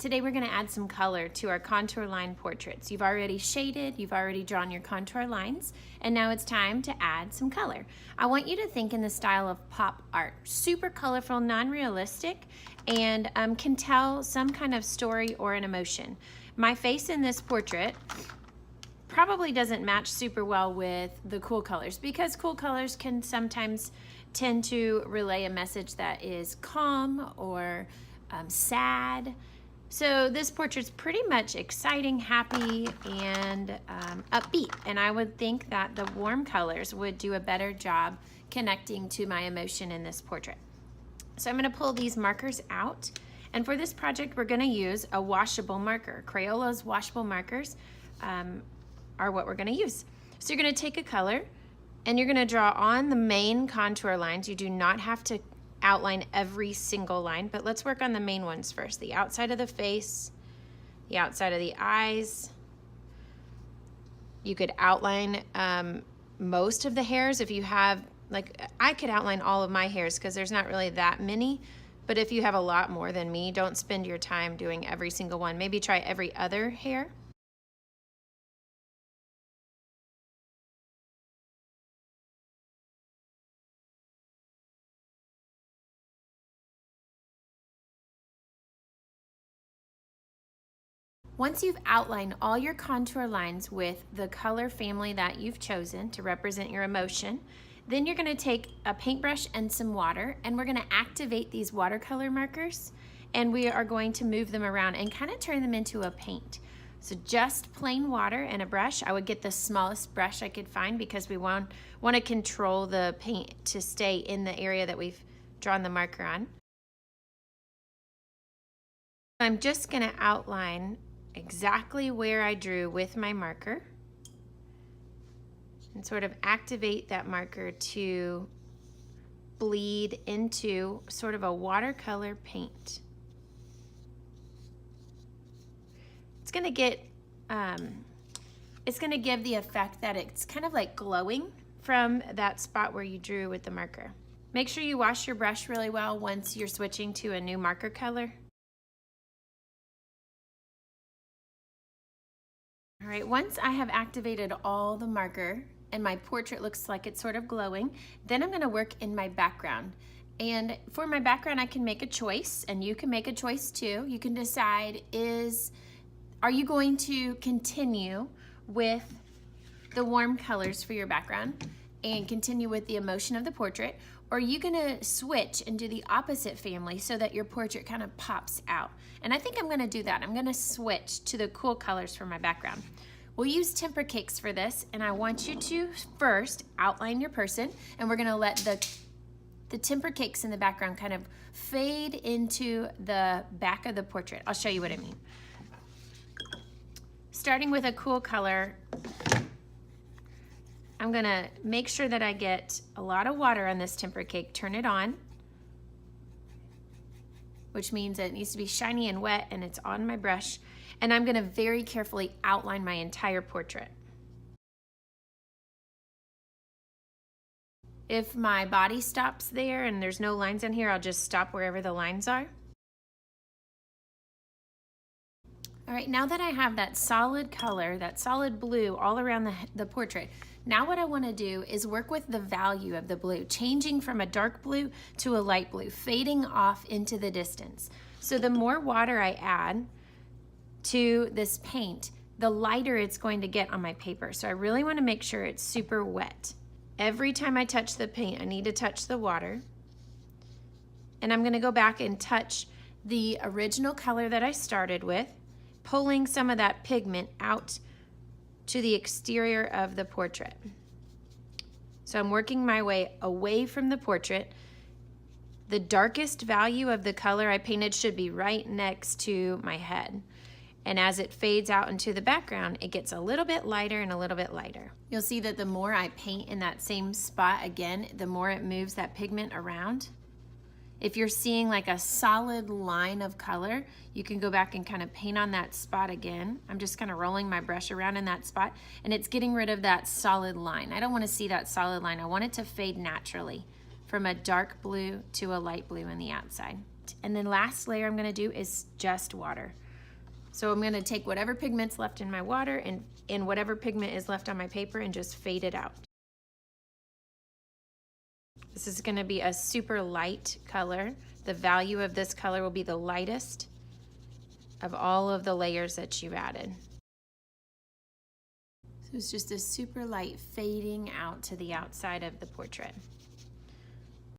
Today we're going to add some color to our contour line portraits. You've already shaded, you've already drawn your contour lines, and now it's time to add some color. I want you to think in the style of pop art. Super colorful, non-realistic, and can tell some kind of story or an emotion. My face in this portrait probably doesn't match super well with the cool colors because cool colors can sometimes tend to relay a message that is calm or sad. So this portrait's pretty much exciting, happy, and upbeat. And I would think that the warm colors would do a better job connecting to my emotion in this portrait. So I'm gonna pull these markers out. And for this project, we're gonna use a washable marker. Crayola's washable markers are what we're gonna use. So you're gonna take a color and you're gonna draw on the main contour lines. You do not have to outline every single line, but let's work on the main ones first. The outside of the face, the outside of the eyes. You could outline most of the hairs if you have, like I could outline all of my hairs because there's not really that many, but if you have a lot more than me, don't spend your time doing every single one. Maybe try every other hair. Once you've outlined all your contour lines with the color family that you've chosen to represent your emotion, then you're gonna take a paintbrush and some water, and we're gonna activate these watercolor markers, and we are going to move them around and kind of turn them into a paint. So just plain water and a brush. I would get the smallest brush I could find because we want to control the paint to stay in the area that we've drawn the marker on. I'm just gonna outline exactly where I drew with my marker and sort of activate that marker to bleed into sort of a watercolor paint. It's gonna get, it's gonna give the effect that it's kind of like glowing from that spot where you drew with the marker. Make sure you wash your brush really well once you're switching to a new marker color. All right, once I have activated all the marker and my portrait looks like it's sort of glowing, then I'm gonna work in my background. And for my background, I can make a choice, and you can make a choice too. You can decide are you going to continue with the warm colors for your background and continue with the emotion of the portrait, or are you gonna switch and do the opposite family so that your portrait kind of pops out? And I think I'm gonna do that. I'm gonna switch to the cool colors for my background. We'll use temper cakes for this, and I want you to first outline your person, and we're gonna let the temper cakes in the background kind of fade into the back of the portrait. I'll show you what I mean. Starting with a cool color, I'm gonna make sure that I get a lot of water on this temper cake, turn it on, which means that it needs to be shiny and wet and it's on my brush, and I'm gonna very carefully outline my entire portrait. If my body stops there and there's no lines in here, I'll just stop wherever the lines are. All right, now that I have that solid color, that solid blue all around the portrait, now what I want to do is work with the value of the blue, changing from a dark blue to a light blue, fading off into the distance. So the more water I add to this paint, the lighter it's going to get on my paper. So I really want to make sure it's super wet. Every time I touch the paint, I need to touch the water. And I'm going to go back and touch the original color that I started with, pulling some of that pigment out to the exterior of the portrait. So I'm working my way away from the portrait. The darkest value of the color I painted should be right next to my head. And as it fades out into the background, it gets a little bit lighter and a little bit lighter. You'll see that the more I paint in that same spot again, the more it moves that pigment around. If you're seeing like a solid line of color, you can go back and kind of paint on that spot again. I'm just kind of rolling my brush around in that spot, and it's getting rid of that solid line. I don't want to see that solid line. I want it to fade naturally from a dark blue to a light blue on the outside. And then last layer I'm going to do is just water. So I'm gonna take whatever pigment's left in my water and whatever pigment is left on my paper and just fade it out. This is gonna be a super light color. The value of this color will be the lightest of all of the layers that you've added. So it's just a super light fading out to the outside of the portrait.